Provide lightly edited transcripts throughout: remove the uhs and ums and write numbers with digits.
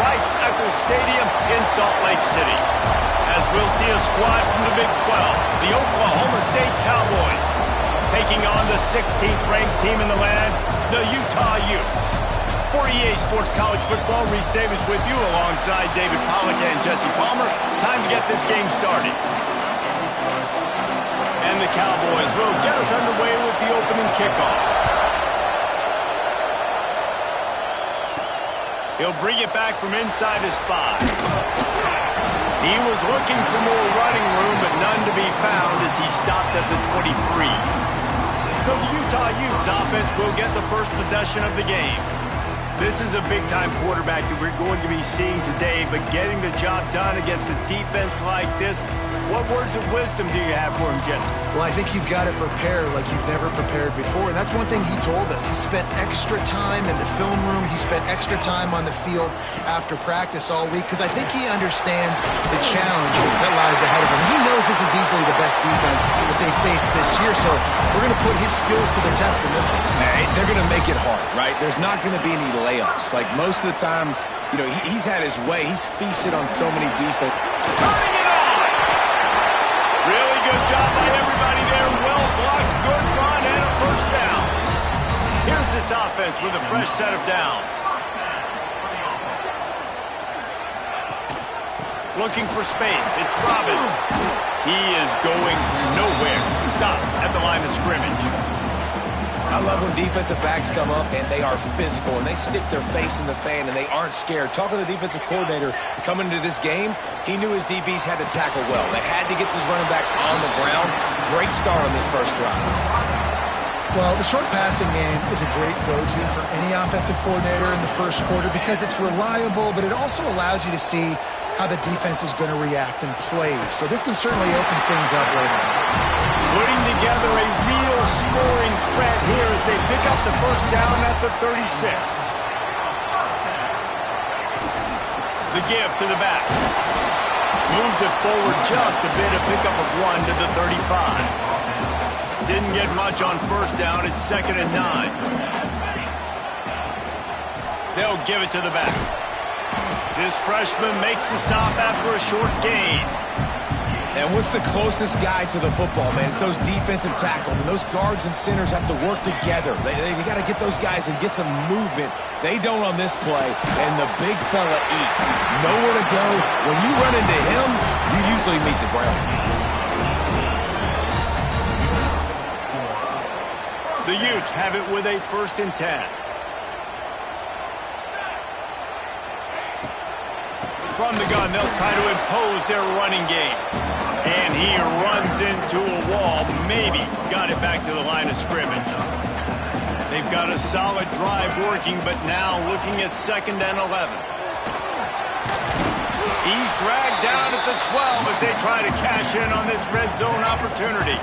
Rice Eccles Stadium in Salt Lake City. As we'll see a squad from the Big 12, the Oklahoma State Cowboys, taking on the 16th ranked team in the land, the Utah Utes. For EA Sports College Football, Reese Davis with you alongside David Pollack and Jesse Palmer. Time to get this game started. And the Cowboys will get us underway with the opening kickoff. He'll bring it back from inside his 5. He was looking for more running room, but none to be found as he stopped at the 23. So the Utah Utes offense will get the first possession of the game. This is a big-time quarterback that we're going to be seeing today, but getting the job done against a defense like this, what words of wisdom do you have for him, Jesse? Well, I think you've got to prepare like you've never prepared before, and that's one thing he told us. He spent extra time in the film room. He spent extra time on the field after practice all week because I think he understands the challenge that lies ahead of him. He knows this is easily the best defense that they face this year, so we're going to put his skills to the test in this one. Hey, they're going to make it hard, right? There's not going to be any layups. Like most of the time, you know, he's had his way. He's feasted on so many defense. Turning it on! Really good job by everybody there. Well blocked, good run, and a first down. Here's this offense with a fresh set of downs. Looking for space. It's Robbins. He is going nowhere. Stop at the line of scrimmage. I love when defensive backs come up and they are physical and they stick their face in the fan and they aren't scared. Talking to the defensive coordinator coming into this game, he knew his DBs had to tackle well. They had to get these running backs on the ground. Great start on this first drive. Well, the short passing game is a great go-to for any offensive coordinator in the first quarter because it's reliable, but it also allows you to see how the defense is going to react and play. So this can certainly open things up later. Putting together a real scoring threat here as they pick up the first down at the 36. The give to the back. Moves it forward just a bit, a pickup of 1 to the 35. Didn't get much on first down. It's 2nd and 9. They'll give it to the back. This freshman makes the stop after a short gain. And what's the closest guy to the football, man? It's those defensive tackles, and those guards and centers have to work together. They got to get those guys and get some movement. They don't on this play, and the big fella eats. Nowhere to go. When you run into him, you usually meet the ground. The Utes have it with a 1st and 10. From the gun, they'll try to impose their running game. And he runs into a wall. Maybe got it back to the line of scrimmage. They've got a solid drive working, but now looking at 2nd and 11. He's dragged down at the 12 as they try to cash in on this red zone opportunity.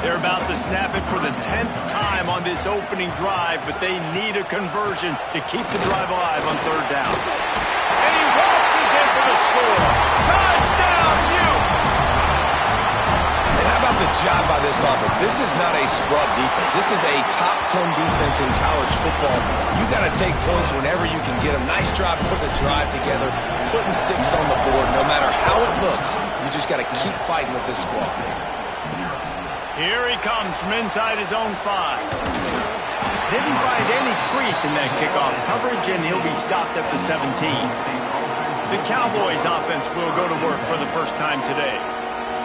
They're about to snap it for the 10th time on this opening drive, but they need a conversion to keep the drive alive on 3rd down. And he waltzes in for the score. Touchdown, Utes! And how about the job by this offense? This is not a scrub defense. This is a top 10 defense in college football. You got to take points whenever you can get them. Nice job putting the drive together, putting 6 on the board. No matter how it looks, you just got to keep fighting with this squad. Here he comes from inside his own 5. Didn't find any crease in that kickoff coverage, and he'll be stopped at the 17. The Cowboys offense will go to work for the first time today.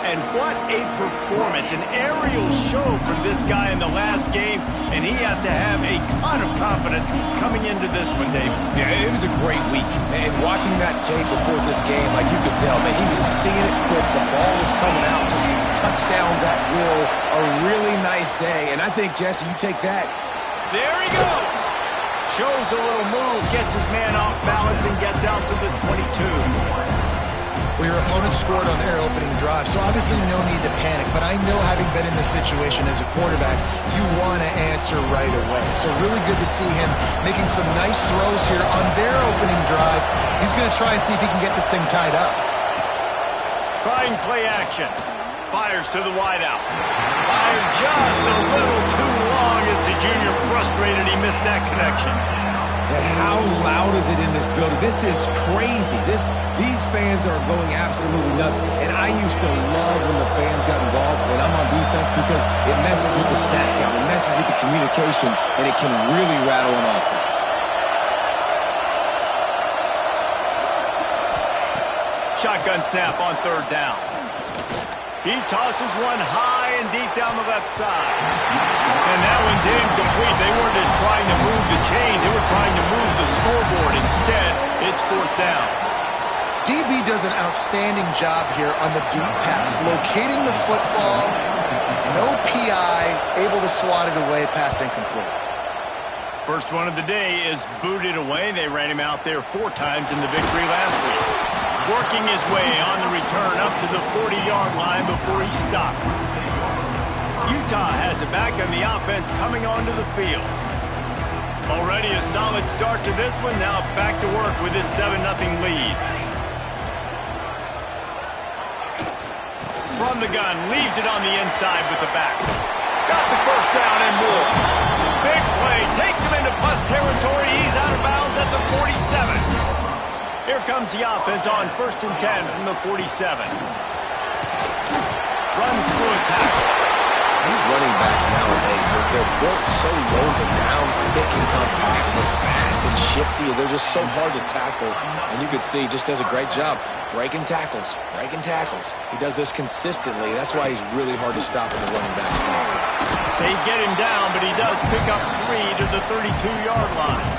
And what a performance, an aerial show from this guy in the last game, and he has to have a ton of confidence coming into this one, David. Yeah, it was a great week. And watching that tape before this game, like you could tell, man, he was seeing it quick. The ball was coming out, just touchdowns at will. A really nice day. And I think, Jesse, you take that. There he goes. Shows a little move, gets his man off balance, and gets out to the 22. Well, your opponent scored on their opening drive, so obviously no need to panic. But I know, having been in this situation as a quarterback, you want to answer right away. So really good to see him making some nice throws here on their opening drive. He's going to try and see if he can get this thing tied up. Trying play action. Fires to the wideout. Fired just a little too long as the junior frustrated he missed that connection. And how loud is it in this building? This is crazy. These fans are going absolutely nuts. And I used to love when the fans got involved, and I'm on defense, because it messes with the snap count, it messes with the communication, and it can really rattle an offense. Shotgun snap on third down. He tosses one high and deep down the left side. And that one's incomplete. They weren't just trying to move the chains. They were trying to move the scoreboard. Instead, it's fourth down. DB does an outstanding job here on the deep pass. Locating the football, no PI, able to swat it away, pass incomplete. First one of the day is booted away. They ran him out there 4 times in the victory last week. Working his way on the return up to the 40-yard line before he stopped. Utah has it back, and the offense coming onto the field. Already a solid start to this one. Now back to work with this 7-0 lead. From the gun, leaves it on the inside with the back. Got the first down and more. Big play, takes him into plus territory. He's out of bounds at the 47. Here comes the offense on 1st and 10 from the 47. Runs through a tackle. These running backs nowadays, they're built so low to ground, thick and compact. They're fast and shifty, and they're just so hard to tackle. And you can see he just does a great job breaking tackles, breaking tackles. He does this consistently. That's why he's really hard to stop with the running backs now. They get him down, but he does pick up 3 to the 32-yard line.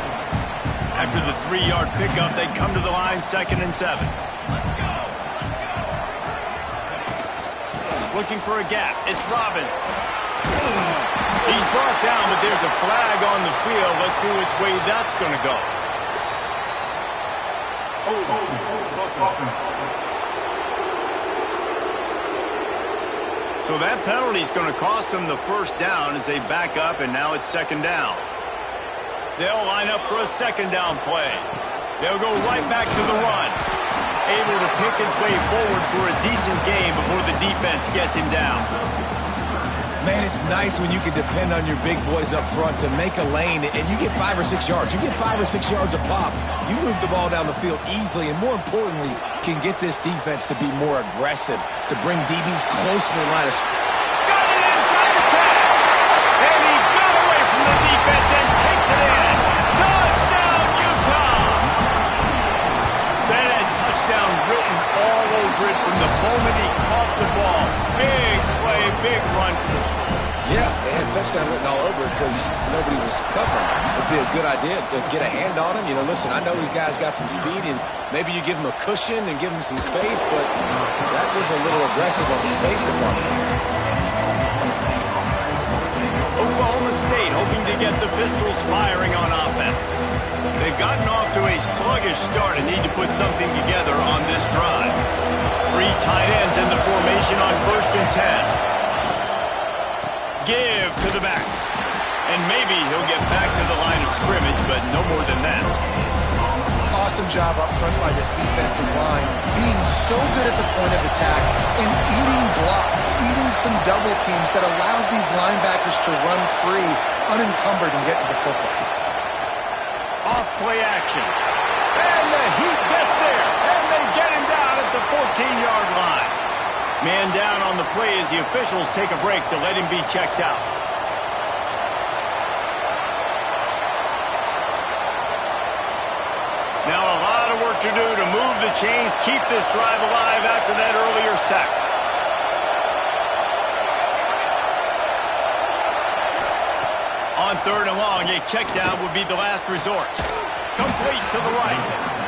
After the 3-yard pickup, they come to the line 2nd and 7. Looking for a gap. It's Robbins. He's brought down, but there's a flag on the field. Let's see which way that's going to go. So that penalty is going to cost them the first down as they back up, and now it's 2nd down. They'll line up for a 2nd down play. They'll go right back to the run. Able to pick his way forward for a decent game before the defense gets him down. Man, it's nice when you can depend on your big boys up front to make a lane, and you get 5 or 6 yards. You get 5 or 6 yards a pop. You move the ball down the field easily, and more importantly, can get this defense to be more aggressive, to bring DBs close to the line of scrimmage. Got it inside the tag. And he got away from the defense and takes it in. Touchdown, Utah! That had touchdown written all over it from the moment he caught the ball. Big play, big run for the score. Yeah, they had touchdown written all over it because nobody was covering. It'd be a good idea to get a hand on him. You know, listen, I know you guys got some speed, and maybe you give him a cushion and give him some space, but that was a little aggressive on the space department here. Oklahoma State hoping to get the Pistols firing on offense. They've gotten off to a sluggish start and need to put something together on this drive. 3 tight ends in the formation on 1st and 10. Give to the back. And maybe he'll get back to the line of scrimmage, but no more than that. Awesome job up front by this defensive line, being so good at the point of attack and eating blocks, eating some double teams that allows these linebackers to run free, unencumbered, and get to the football. Off play action. And the Heat gets there. And they get him down at the 14-yard line. Man down on the play as the officials take a break to let him be checked out. Now a lot of work to do to move the chains, keep this drive alive after that earlier sack. On 3rd and long, a check down would be the last resort. Complete to the right.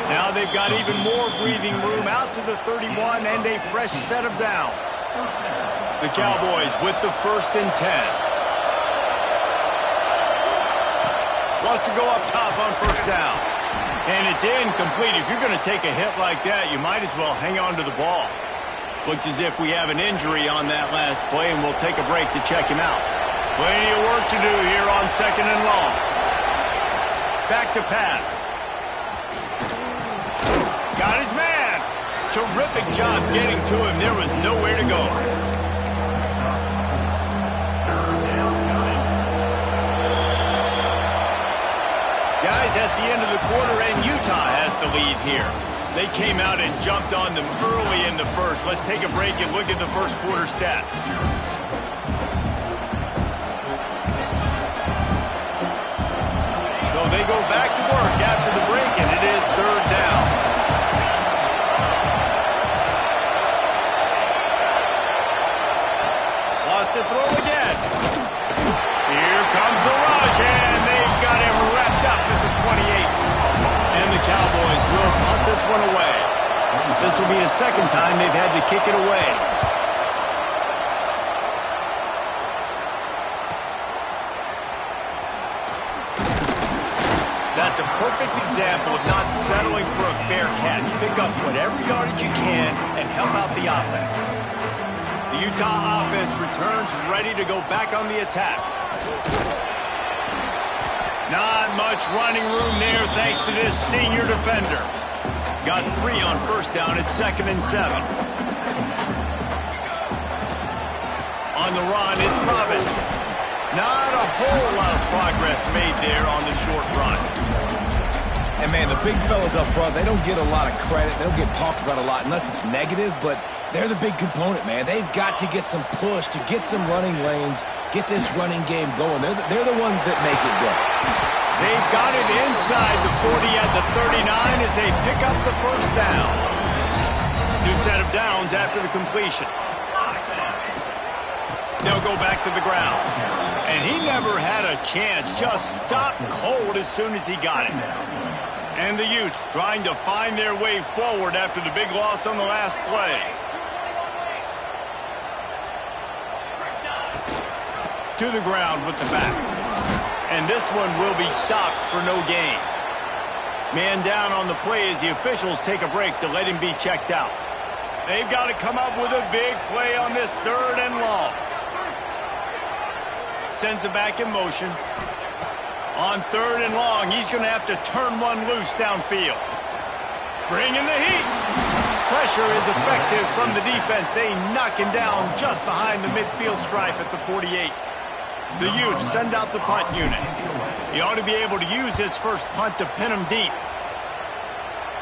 Now they've got even more breathing room out to the 31 and a fresh set of downs. The Cowboys with the 1st and 10. Wants to go up top on 1st down. And it's incomplete. If you're going to take a hit like that, you might as well hang on to the ball. Looks as if we have an injury on that last play, and we'll take a break to check him out. Plenty of work to do here on 2nd and long. Back to pass. Got his man. Terrific job getting to him. There was nowhere to go. Guys, That's the end of the quarter, and Utah has the lead here. They came out and jumped on them early in the first. Let's take a break and look at the first quarter stats. So they go back to work after the break, and it is third down. Lost to throw again. Here comes the rush, and they've got him wrapped up at the 28. And the Cowboys will punt this one away. This will be the second time they've had to kick it away. That's a perfect example of not settling for a fair catch. Pick up whatever yardage you can and help out the offense. The Utah offense returns ready to go back on the attack. Not much running room there thanks to this senior defender. Got 3 on first down at 2nd and 7. On the run, it's Robbins. Not a whole lot of progress made there on the short run. And, man, the big fellas up front, they don't get a lot of credit. They don't get talked about a lot unless it's negative, but they're the big component, man. They've got to get some push, to get some running lanes, get this running game going. They're the ones that make it go. They've got it inside the 40 at the 39 as they pick up the first down. New set of downs after the completion. They'll go back to the ground. And he never had a chance, just stopped cold as soon as he got it. And the Utes trying to find their way forward after the big loss on the last play. To the ground with the back. And this one will be stopped for no gain. Man down on the play as the officials take a break to let him be checked out. They've got to come up with a big play on this 3rd and long. Sends it back in motion. On 3rd and long, he's going to have to turn one loose downfield. Bring in the heat. Pressure is effective from the defense. They knock him down just behind the midfield stripe at the 48. The Utes send out the punt unit. He ought to be able to use his first punt to pin him deep.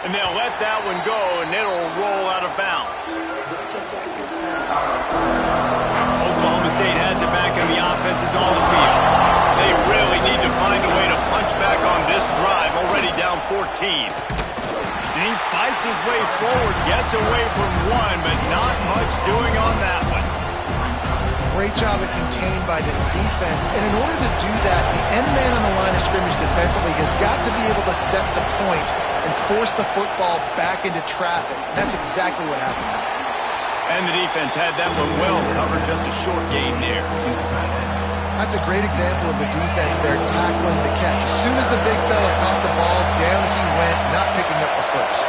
And they'll let that one go, and it'll roll out of bounds. Oklahoma State has it back, and the offense is on the field. They really need to find a way to punch back on this drive, already down 14. And he fights his way forward, gets away from one, but not much doing on that one. Great job at contained by this defense. And in order to do that, the end man on the line of scrimmage defensively has got to be able to set the point and force the football back into traffic. And that's exactly what happened. And the defense had that one well covered, just a short gain there. That's a great example of the defense there tackling the catch. As soon as the big fella caught the ball, down he went, not picking up the first.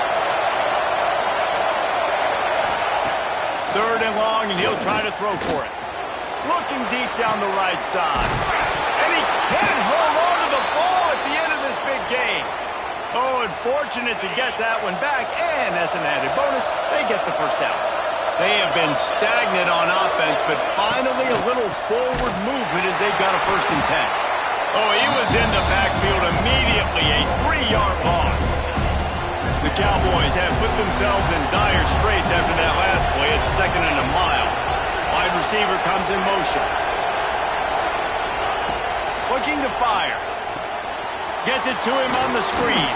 3rd and long, and he'll try to throw for it. Looking deep down the right side. And he can't hold on to the ball at the end of this big game. Oh, and fortunate to get that one back, and as an added bonus, they get the first down. They have been stagnant on offense, but finally a little forward movement as they've got a 1st and 10. Oh, he was in the backfield immediately, a 3-yard loss. The Cowboys have put themselves in dire straits after that last play at 2nd and a mile. Wide receiver comes in motion. Looking to fire. Gets it to him on the screen.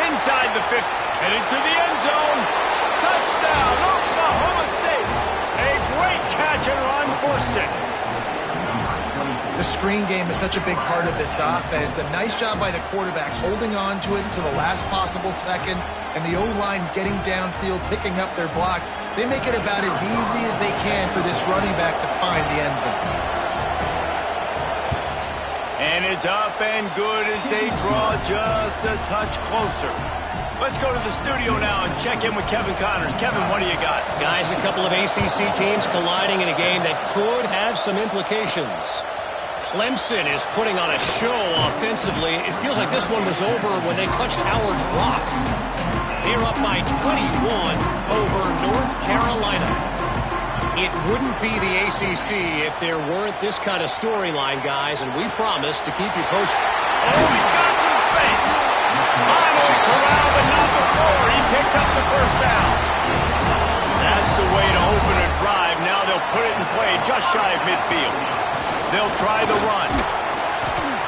Inside the 50. Headed to the end zone. Touchdown, Oklahoma State. A great catch and run for 6. The screen game is such a big part of this offense. A nice job by the quarterback holding on to it until the last possible second, and the O-line getting downfield, picking up their blocks. They make it about as easy as they can for this running back to find the end zone. And it's up and good as they draw just a touch closer. Let's go to the studio now and check in with Kevin Connors. Kevin, what do you got? Guys, a couple of ACC teams colliding in a game that could have some implications. Clemson is putting on a show offensively. It feels like this one was over when they touched Howard's Rock. They're up by 21 over North Carolina. It wouldn't be the ACC if there weren't this kind of storyline, guys, and we promise to keep you posted. Oh, he's got some space. Finally corralled, but not before. He picks up the first down. That's the way to open a drive. Now they'll put it in play just shy of midfield. They'll try the run.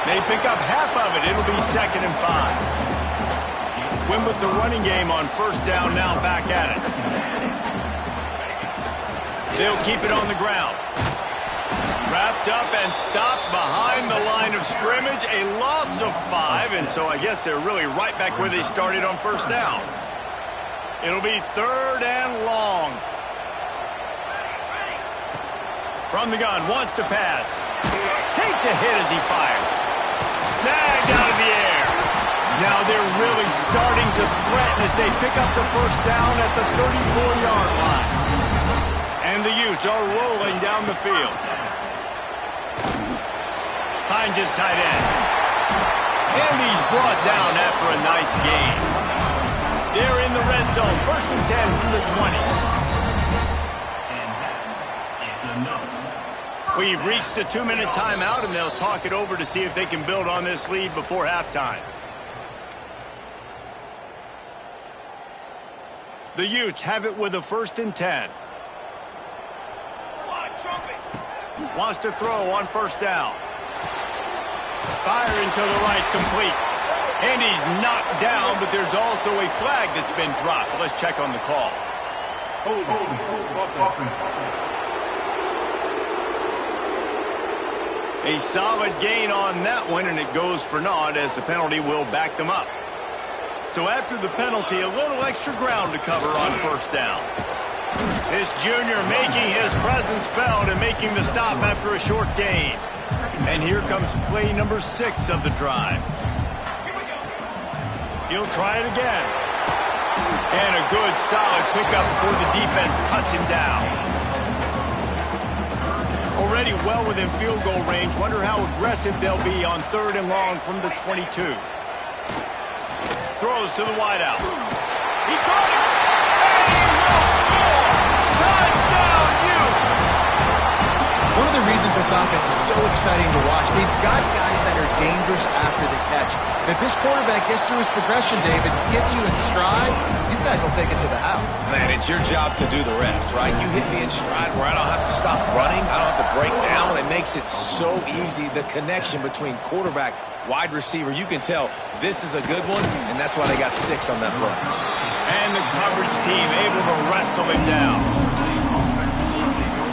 They pick up half of it. It'll be 2nd and 5. Win with the running game on first down, now back at it. They'll keep it on the ground. Wrapped up and stopped behind the line of scrimmage. A loss of 5, and so I guess they're really right back where they started on first down. It'll be 3rd and long. From the gun, wants to pass. Takes a hit as he fires. Snagged out of the air. Now they're really starting to threaten as they pick up the first down at the 34-yard line. And the Utes are rolling down the field. Hines is tight end. And he's brought down after a nice gain. They're in the red zone. 1st and 10 from the 20. We've reached the 2-minute timeout, and they'll talk it over to see if they can build on this lead before halftime. The Utes have it with a 1st and 10. Wants to throw on first down. Firing to the right, complete. And he's knocked down, but there's also a flag that's been dropped. Let's check on the call. A solid gain on that one, and it goes for naught as the penalty will back them up. So after the penalty, a little extra ground to cover on first down. This junior making his presence felt and making the stop after a short gain. And here comes play number 6 of the drive. He'll try it again. And a good, solid pickup before the defense cuts him down. Already well within field goal range. Wonder how aggressive they'll be on 3rd and long from the 22. Throws to the wideout. He caught it! And he will score! Touchdown, Utes! One of the reasons this offense is so exciting to watch, they've got guys that are dangerous after the catch. And if this quarterback gets through his progression, David, gets you in stride, these guys will take it to the house. Man, it's your job to do the rest, right? You hit me in stride where I don't have to stop running. I don't have to break down. It makes it so easy. The connection between quarterback, wide receiver, you can tell this is a good one, and that's why they got 6 on that play. And the coverage team able to wrestle him down.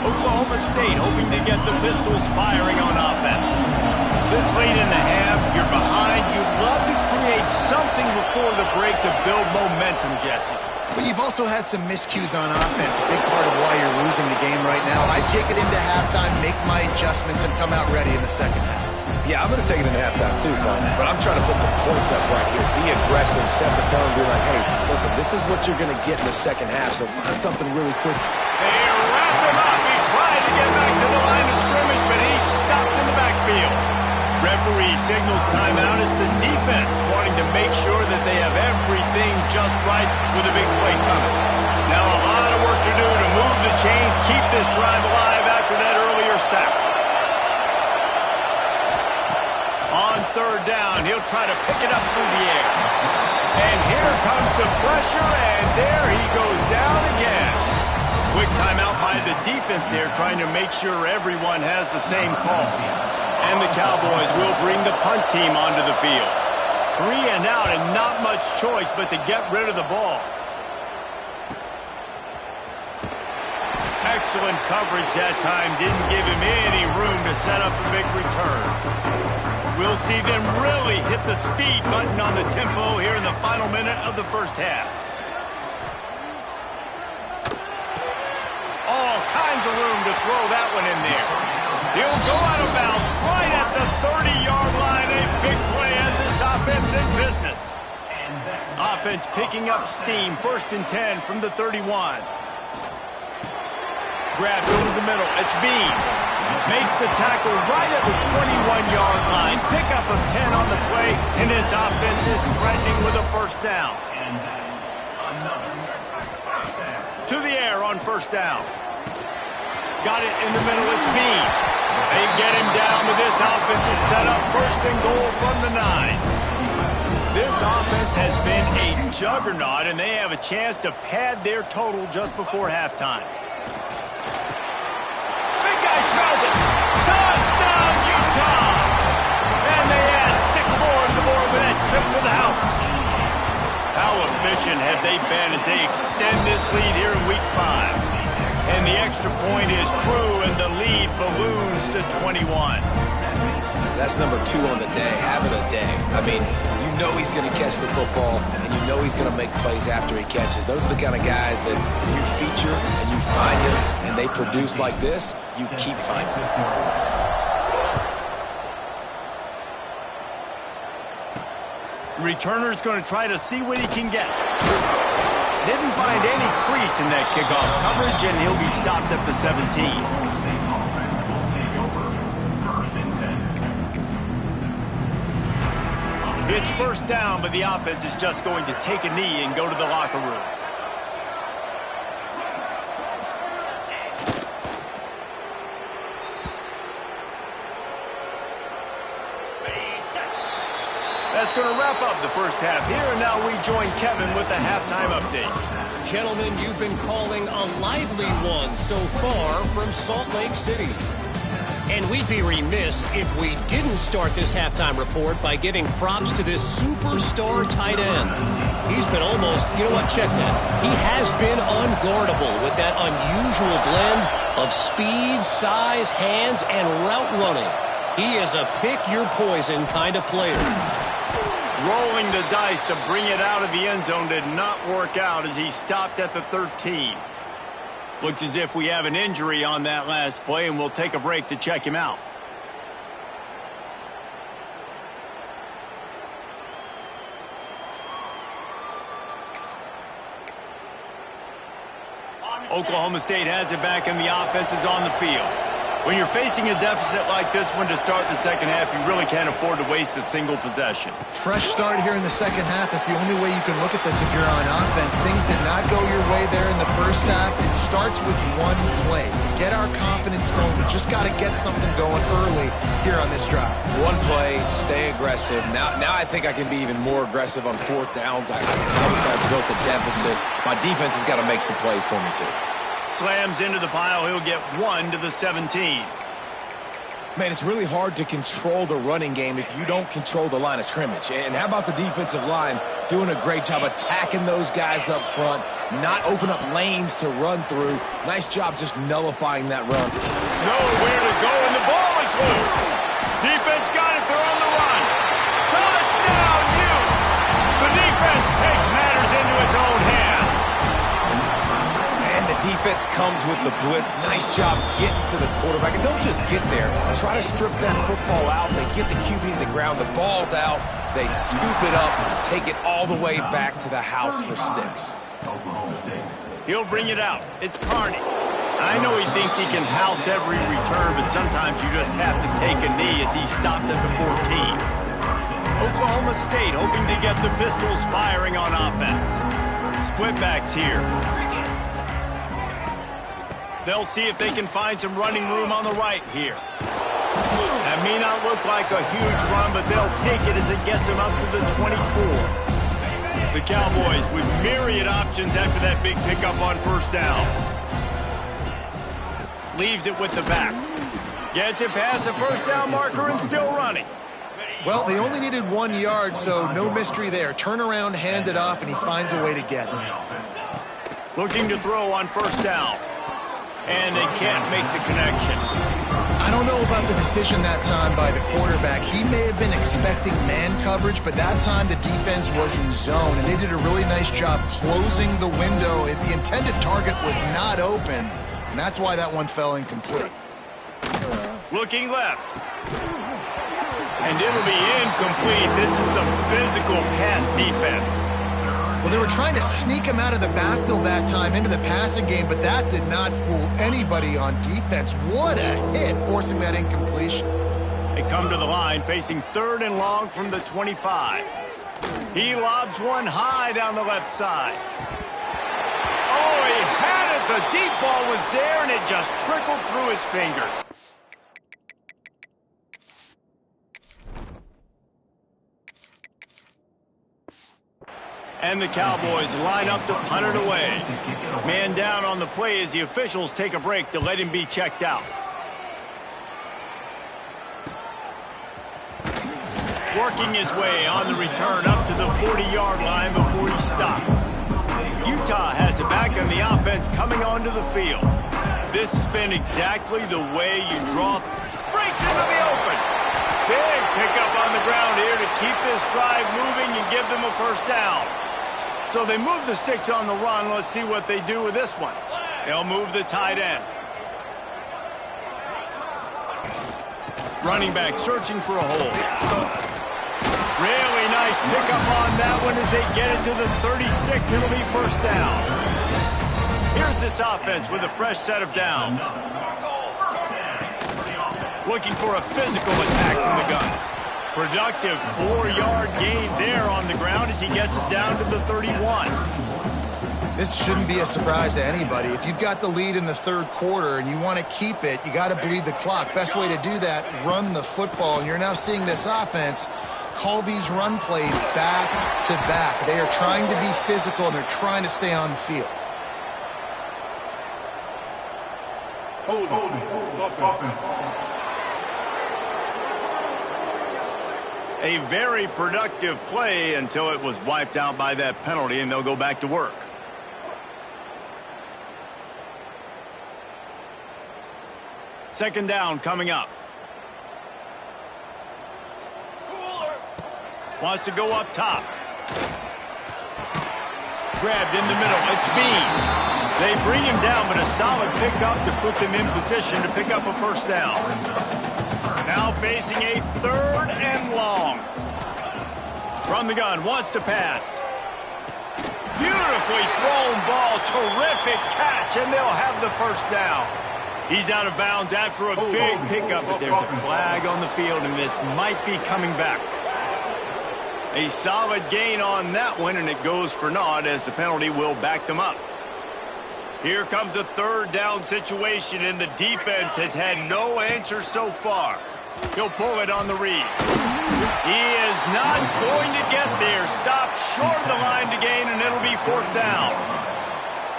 Oklahoma State hoping to get the Pistols firing on offense. This late in the half, you're behind. You'd love to create something before the break to build momentum, Jesse. But you've also had some miscues on offense, a big part of why you're losing the game right now. I'd take it into halftime, make my adjustments, and come out ready in the second half. Yeah, I'm going to take it into halftime too, Paul. But I'm trying to put some points up right here. Be aggressive, set the tone, be like, hey, listen, this is what you're going to get in the second half, so find something really quick. They wrap him up. He tried to get back to the line of scrimmage, but he's stopped in the backfield. Referee signals timeout as the defense wanting to make sure that they have everything just right with a big play coming. Now a lot of work to do to move the chains, keep this drive alive after that earlier sack. On 3rd down, he'll try to pick it up through the air. And here comes the pressure, and there he goes down again. Quick timeout by the defense there, trying to make sure everyone has the same call. And the Cowboys will bring the punt team onto the field. 3 and out and not much choice but to get rid of the ball. Excellent coverage that time. Didn't give him any room to set up a big return. We'll see them really hit the speed button on the tempo here in the final minute of the first half. All kinds of room to throw that one in there. He'll go out of bounds right at the 30-yard line. A big play as this offense in business. Offense picking up steam. 1st and 10 from the 31. Grabbed over the middle. It's Bean. Makes the tackle right at the 21-yard line. Pickup of 10 on the play, and this offense is threatening with a first down. To the air on first down. Got it in the middle. It's Bean. They get him down, but this offense is set up 1st and goal from the 9. This offense has been a juggernaut, and they have a chance to pad their total just before halftime. Big guy smells it. Touchdown, Utah! And they add 6 more to the board with that trip to the house. How efficient have they been as they extend this lead here in Week 5? And the extra point is true, and the lead balloons to 21. That's number 2 on the day, having a day. I mean, you know he's going to catch the football, and you know he's going to make plays after he catches. Those are the kind of guys that you feature and you find them, and they produce like this, you keep finding them. Returner's going to try to see what he can get. Didn't find any crease in that kickoff coverage, and he'll be stopped at the 17. It's first down, but the offense is just going to take a knee and go to the locker room. That's going to wrap up the first half here, and now we join Kevin with the halftime update. Gentlemen, you've been calling a lively one so far from Salt Lake City. And we'd be remiss if we didn't start this halftime report by giving props to this superstar tight end. He's been almost, you know what, check that. He has been unguardable with that unusual blend of speed, size, hands, and route running. He is a pick-your-poison kind of player. Rolling the dice to bring it out of the end zone did not work out as he stopped at the 13. Looks as if we have an injury on that last play, and we'll take a break to check him out. Oklahoma State has it back, and the offense is on the field. When you're facing a deficit like this one to start the second half, you really can't afford to waste a single possession. Fresh start here in the second half. That's the only way you can look at this if you're on offense. Things did not go your way there in the first half. It starts with one play. To get our confidence going, we just got to get something going early here on this drive. One play, stay aggressive. Now I think I can be even more aggressive on 4th downs. Obviously, I've built a deficit. My defense has got to make some plays for me, too. Slams into the pile. He'll get 1 to the 17. Man, it's really hard to control the running game if you don't control the line of scrimmage. And how about the defensive line doing a great job attacking those guys up front, not open up lanes to run through. Nice job just nullifying that run. Nowhere to go, and the ball is loose. Defense got it. They're on the run. Touchdown, Utes. The defense takes matters into its own hands. Defense comes with the blitz. Nice job getting to the quarterback. And don't just get there. Try to strip that football out. They get the QB to the ground. The ball's out. They scoop it up, take it all the way back to the house for 6. He'll bring it out. It's Carney. I know he thinks he can house every return, but sometimes you just have to take a knee as he stopped at the 14. Oklahoma State hoping to get the Pistols firing on offense. Split backs here. They'll see if they can find some running room on the right here. That may not look like a huge run, but they'll take it as it gets them up to the 24. The Cowboys with myriad options after that big pickup on first down. Leaves it with the back. Gets it past the first down marker and still running. Well, they only needed 1 yard, so no mystery there. Turn around, hand it off, and he finds a way to get it. Looking to throw on first down. And they can't make the connection. I don't know about the decision that time by the quarterback. He may have been expecting man coverage, but that time the defense was in zone, and they did a really nice job closing the window. The intended target was not open, and that's why that one fell incomplete. Looking left. And it'll be incomplete. This is some physical pass defense. Well, they were trying to sneak him out of the backfield that time into the passing game, but that did not fool anybody on defense. What a hit, forcing that incompletion. They come to the line, facing 3rd and long from the 25. He lobs one high down the left side. Oh, he had it. The deep ball was there, and it just trickled through his fingers. And the Cowboys line up to punt it away. Man down on the play as the officials take a break to let him be checked out. Working his way on the return up to the 40-yard line before he stops. Utah has it back and the offense coming onto the field. This has been exactly the way you draw. Breaks into the open. Big pickup on the ground here to keep this drive moving and give them a first down. So they move the sticks on the run. Let's see what they do with this one. They'll move the tight end. Running back searching for a hole. Really nice pickup on that one as they get it to the 36. It'll be first down. Here's this offense with a fresh set of downs. Looking for a physical attack from the gun. Productive 4-yard gain there on the ground as he gets it down to the 31. This shouldn't be a surprise to anybody. If you've got the lead in the third quarter and you want to keep it, you got to bleed the clock. Best way to do that, run the football. And you're now seeing this offense call these run plays back to back. They are trying to be physical and they're trying to stay on the field. A very productive play until it was wiped out by that penalty, and they'll go back to work. Second down coming up. Wants to go up top. Grabbed in the middle. It's Bean. They bring him down, but a solid pickup to put them in position to pick up a first down. Now facing a third and long. From the gun, wants to pass. Beautifully thrown ball. Terrific catch, and they'll have the first down. He's out of bounds after a big pickup, but there's a flag on the field, and this might be coming back. A solid gain on that one, and it goes for naught as the penalty will back them up. Here comes a third down situation, and the defense has had no answer so far. He'll pull it on the read. He is not going to get there. Stopped short of the line to gain, and it'll be fourth down.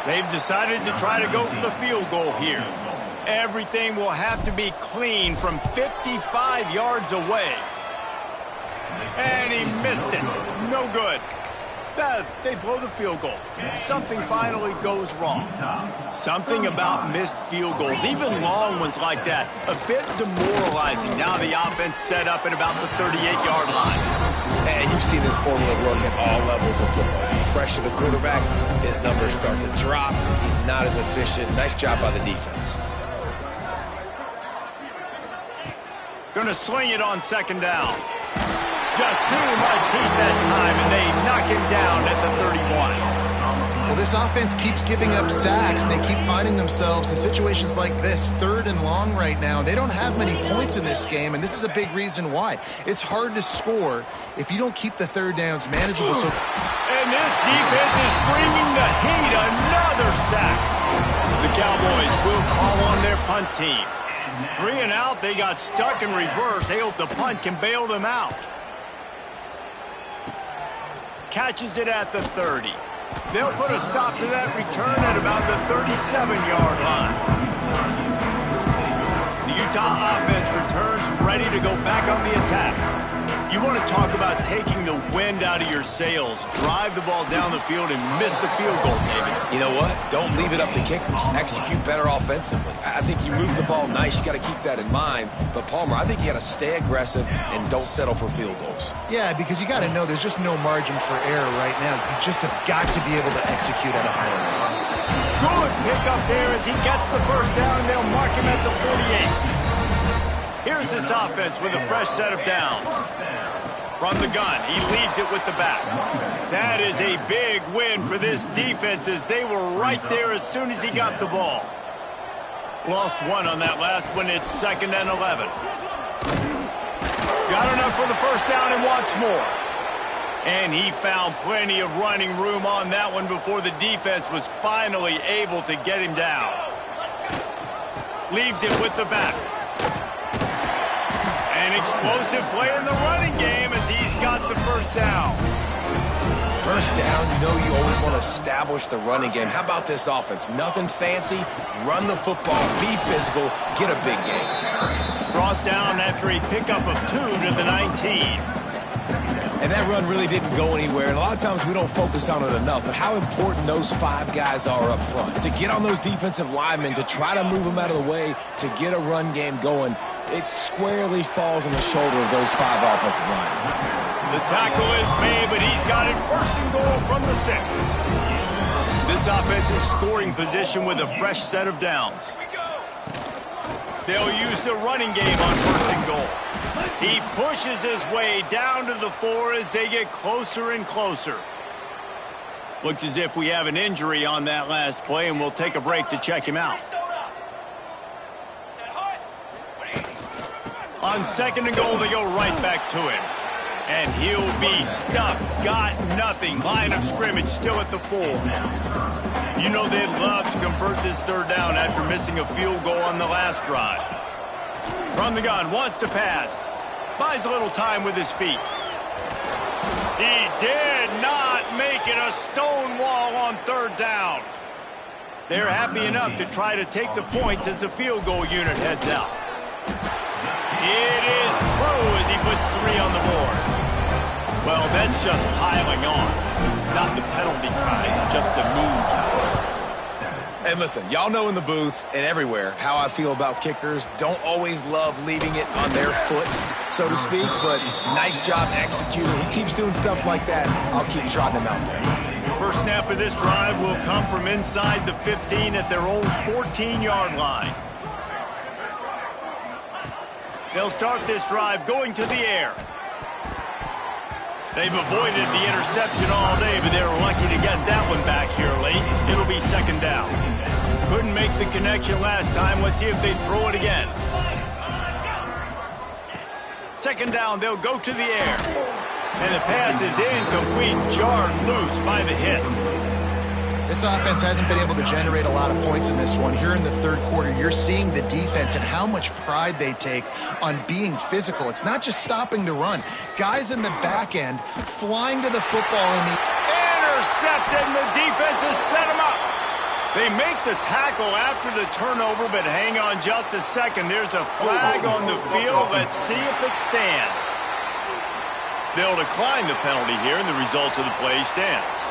They've decided to try to go for the field goal here. Everything will have to be clean from 55 yards away. And he missed it. No good. They blow the field goal. Something finally goes wrong. Something about missed field goals, even long ones like that, a bit demoralizing. Now the offense set up at about the 38-yard line. And you see this formula work at all levels of football. You pressure the quarterback, his numbers start to drop. He's not as efficient. Nice job by the defense. Going to sling it on second down. Just too much heat that time, and they knock him down at the 31. Well, this offense keeps giving up sacks, and they keep finding themselves in situations like this, third and long right now. They don't have many points in this game, and this is a big reason why. It's hard to score if you don't keep the third downs manageable. And this defense is bringing the heat. Another sack. The Cowboys will call on their punt team. 3 and out, they got stuck in reverse. They hope the punt can bail them out. Catches it at the 30. They'll put a stop to that return at about the 37-yard line. The Utah offense returns ready to go back on the attack. You want to talk about taking the wind out of your sails. Drive the ball down the field and miss the field goal, David. You know what? Don't leave it up to kickers. Execute better offensively. I think you move the ball nice. You got to keep that in mind. But, Palmer, I think you got to stay aggressive and don't settle for field goals. Yeah, because you got to know there's just no margin for error right now. You just have got to be able to execute at a higher level. Good pickup there as he gets the first down, and they'll mark him at the 48. Here's this offense with a fresh set of downs. From the gun, he leaves it with the back. That is a big win for this defense as they were right there as soon as he got the ball. Lost one on that last one. It's 2nd and 11. Got enough for the first down and wants more. And he found plenty of running room on that one before the defense was finally able to get him down. Leaves it with the back. An explosive play in the running game as he's got the first down. First down, you know you always want to establish the running game. How about this offense? Nothing fancy. Run the football, be physical, get a big game. Brought down after a pickup of 2 to the 19. And that run really didn't go anywhere. And a lot of times we don't focus on it enough. But how important those 5 guys are up front. To get on those defensive linemen, to try to move them out of the way, to get a run game going, it squarely falls on the shoulder of those 5 offensive linemen. The tackle is made, but he's got it first and goal from the 6. This offensive scoring position with a fresh set of downs. They'll use the running game on first and goal. He pushes his way down to the 4 as they get closer and closer. Looks as if we have an injury on that last play, and we'll take a break to check him out. On second and goal, they go right back to him. And he'll be stuck. Got nothing. Line of scrimmage still at the 4. You know they'd love to convert this third down after missing a field goal on the last drive. From the gun, wants to pass. Buys a little time with his feet. He did not make it a stone wall on third down. They're happy enough to try to take the points as the field goal unit heads out. It is true as he puts 3 on the board. Well, that's just piling on. Not the penalty kind, just the mean kind. And listen, y'all know in the booth and everywhere how I feel about kickers. Don't always love leaving it on their foot, so to speak, but nice job executing. He keeps doing stuff like that. I'll keep trotting him out there. First snap of this drive will come from inside the 15 at their own 14-yard line. They'll start this drive going to the air. They've avoided the interception all day, but they were lucky to get that one back here late. It'll be second down. Couldn't make the connection last time. Let's see if they throw it again. Second down, they'll go to the air. And the pass is incomplete, jarred loose by the hit. This offense hasn't been able to generate a lot of points in this one. Here in the third quarter, you're seeing the defense and how much pride they take on being physical. It's not just stopping the run. Guys in the back end flying to the football in the... Intercepted, and the defense has set him up. They make the tackle after the turnover, but hang on just a second. There's a flag on the field. Let's see if it stands. They'll decline the penalty here, and the result of the play stands.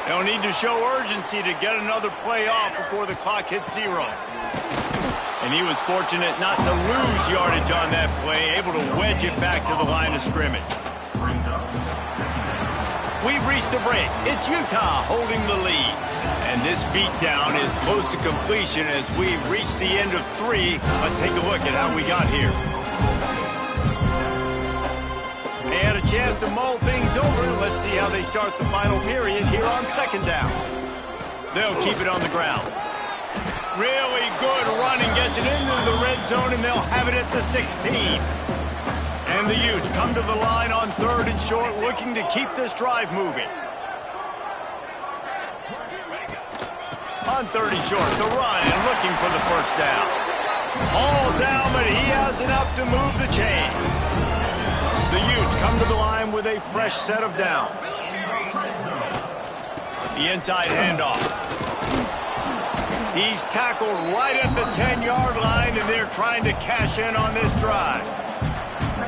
They'll need to show urgency to get another play off before the clock hits 0. And he was fortunate not to lose yardage on that play, able to wedge it back to the line of scrimmage. We've reached a break. It's Utah holding the lead. And this beatdown is close to completion as we've reached the end of 3. Let's take a look at how we got here. They had a chance to mull things over. Let's see how they start the final period here on second down. They'll keep it on the ground. Really good running, gets it into the red zone, and they'll have it at the 16. And the Utes come to the line on third and short, looking to keep this drive moving. On third and short, the run, and looking for the first down. All down, but he has enough to move the chains. The Utes come to the line with a fresh set of downs. The inside handoff. He's tackled right at the 10-yard line, and they're trying to cash in on this drive.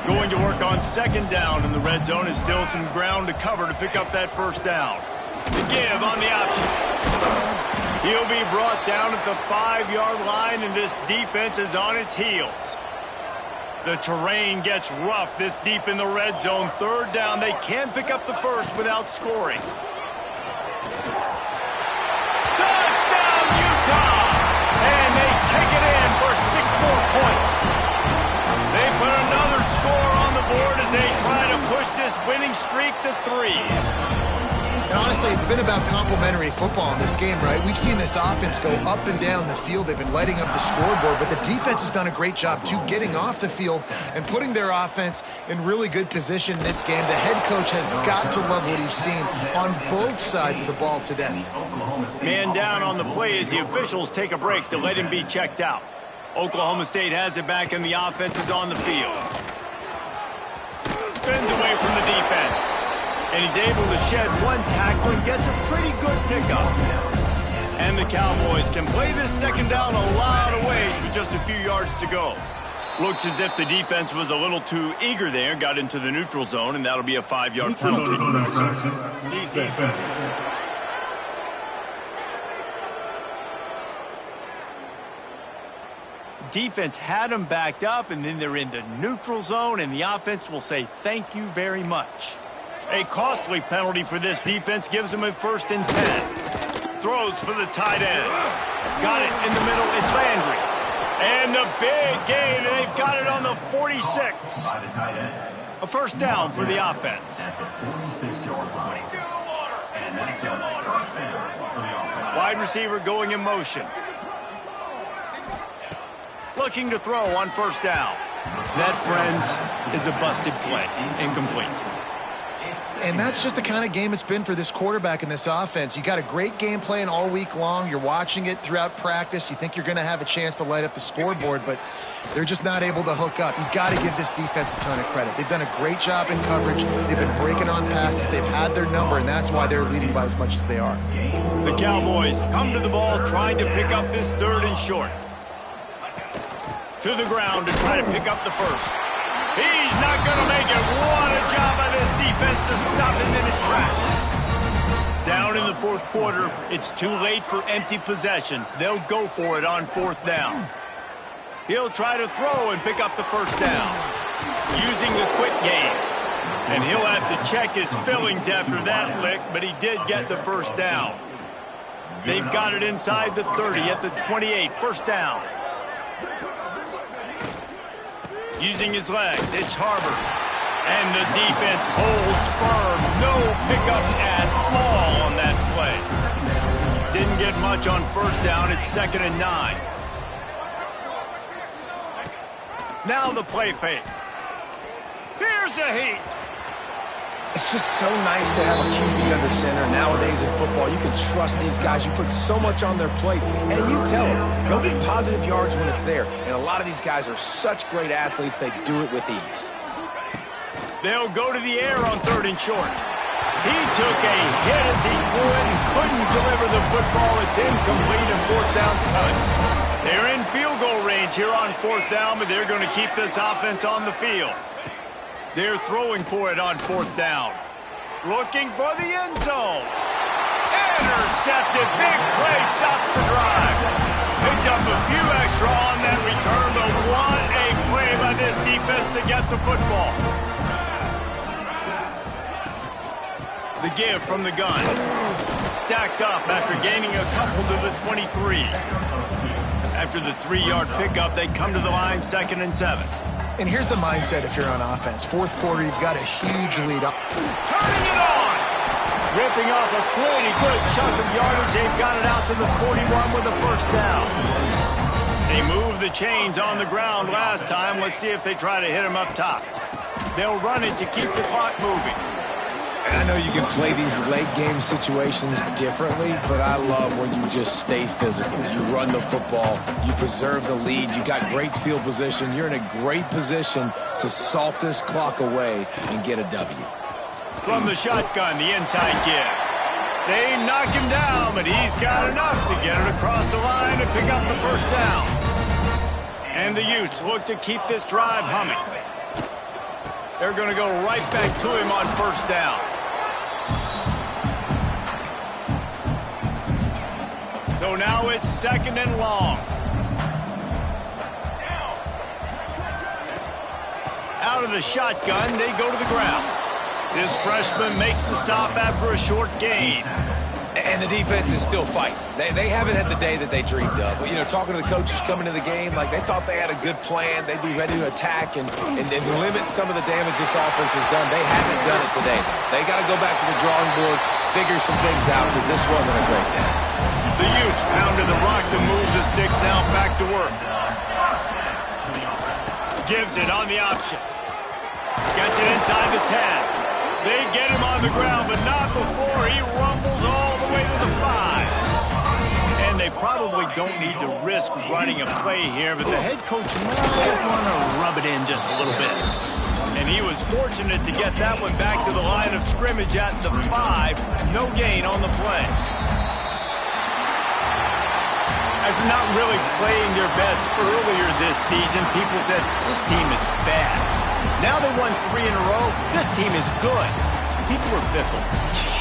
Going to work on second down in the red zone is still some ground to cover to pick up that first down. The give on the option. He'll be brought down at the 5-yard line, and this defense is on its heels. The terrain gets rough this deep in the red zone. Third down, they can't pick up the first without scoring. Touchdown, Utah! And they take it in for 6 more points. They put another score on the board as they try to push this winning streak to 3. And honestly, it's been about complementary football in this game, right? We've seen this offense go up and down the field. They've been lighting up the scoreboard, but the defense has done a great job, too, getting off the field and putting their offense in really good position in this game. The head coach has got to love what he's seen on both sides of the ball today. Man down on the play as the officials take a break to let him be checked out. Oklahoma State has it back, and the offense is on the field. Spins away from the defense. And he's able to shed one tackle and gets a pretty good pickup. And the Cowboys can play this second down a lot of ways with just a few yards to go. Looks as if the defense was a little too eager there, got into the neutral zone, and that'll be a 5-yard penalty. Defense. Defense had them backed up, and then they're in the neutral zone, and the offense will say thank you very much. A costly penalty for this defense gives them a 1st and 10. Throws for the tight end. Got it in the middle. It's Landry. And the big gain, and they've got it on the 46. A 1st down for the offense. Wide receiver going in motion. Looking to throw on 1st down. That, friends, is a busted play. Incomplete. And that's just the kind of game it's been for this quarterback in this offense. You got a great game plan all week long. You're watching it throughout practice. You think you're going to have a chance to light up the scoreboard, but they're just not able to hook up. You got to give this defense a ton of credit. They've done a great job in coverage. They've been breaking on passes. They've had their number, and that's why they're leading by as much as they are. The Cowboys come to the ball trying to pick up this 3rd and short. To the ground to try to pick up the 1st. He's not going to make it. What a job by this defense to stop him in his tracks. Down in the 4th quarter, it's too late for empty possessions. They'll go for it on 4th down. He'll try to throw and pick up the 1st down using the quick game. And he'll have to check his fillings after that lick, but he did get the 1st down. They've got it inside the 30 at the 28. 1st down. Using his legs, it's Harbor. And the defense holds firm. No pickup at all on that play. Didn't get much on 1st down. It's 2nd and 9. Now the play fake. Here's a heat. It's just so nice to have a QB under center. Nowadays in football, you can trust these guys. You put so much on their plate, and you tell them, they'll get positive yards when it's there. And a lot of these guys are such great athletes, they do it with ease. They'll go to the air on 3rd and short. He took a hit as he threw it and couldn't deliver the football. It's incomplete, and 4th down's cut. They're in field goal range here on 4th down, but they're going to keep this offense on the field. They're throwing for it on 4th down. Looking for the end zone. Intercepted. Big play. Stops the drive. Picked up a few extra on that return, but what a play by this defense to get the football. The give from the gun. Stacked up after gaining a couple to the 23. After the 3-yard pickup, they come to the line 2nd and 7. And here's the mindset if you're on offense. 4th quarter, you've got a huge lead up. Turning it on! Ripping off a pretty good chunk of yardage. They've got it out to the 41 with a 1st down. They moved the chains on the ground last time. Let's see if they try to hit him up top. They'll run it to keep the clock moving. And I know you can play these late game situations differently, but I love when you just stay physical. You run the football, you preserve the lead, you got great field position. You're in a great position to salt this clock away and get a W. From the shotgun, the inside give. They knock him down, but he's got enough to get it across the line and pick up the 1st down. And the Utes look to keep this drive humming. They're going to go right back to him on 1st down. So now it's 2nd and long. Out of the shotgun, they go to the ground. This freshman makes the stop after a short gain. And the defense is still fighting. They haven't had the day that they dreamed of. You know, talking to the coaches coming to the game, like they thought they had a good plan. They'd be ready to attack and limit some of the damage this offense has done. They haven't done it today, though. They got to go back to the drawing board, figure some things out, because this wasn't a great day. The Utes pounded the rock to move the sticks now back to work. Gives it on the option. Gets it inside the 10. They get him on the ground, but not before he rumbles all the way to the 5. And they probably don't need to risk running a play here, but the head coach might want to rub it in just a little bit. And he was fortunate to get that one back to the line of scrimmage at the 5. No gain on the play. After not really playing their best earlier this season, people said, this team is bad. Now they won 3 in a row. This team is good. People are fickle.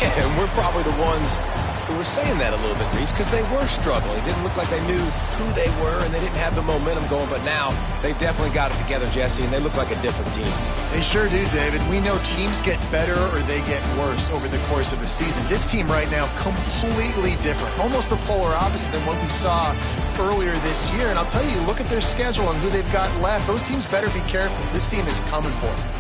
Yeah, and we're probably the ones who were saying that a little bit, Reese, because they were struggling. It didn't look like they knew who they were, and they didn't have the momentum going. But now they've definitely got it together, Jesse, and they look like a different team. They sure do, David. We know teams get better or they get worse over the course of a season. This team right now, completely different. Almost the polar opposite than what we saw earlier this year. And I'll tell you, look at their schedule and who they've got left. Those teams better be careful. This team is coming for them.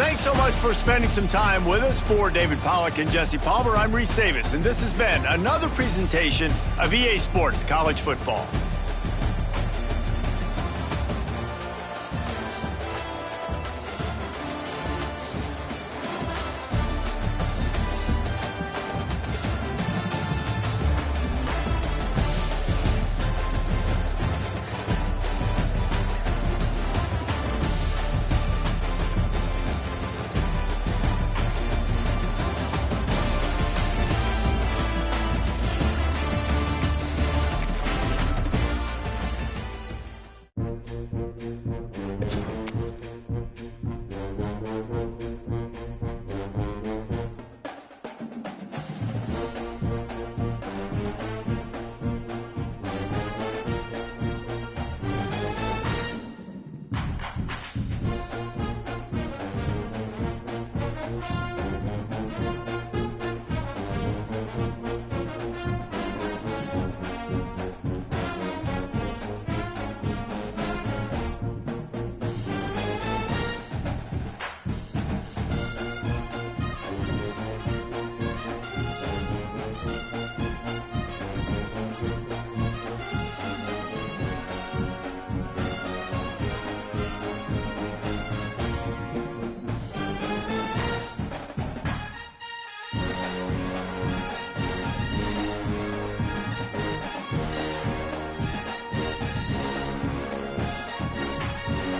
Thanks so much for spending some time with us. For David Pollack and Jesse Palmer, I'm Reese Davis, and this has been another presentation of EA Sports College Football.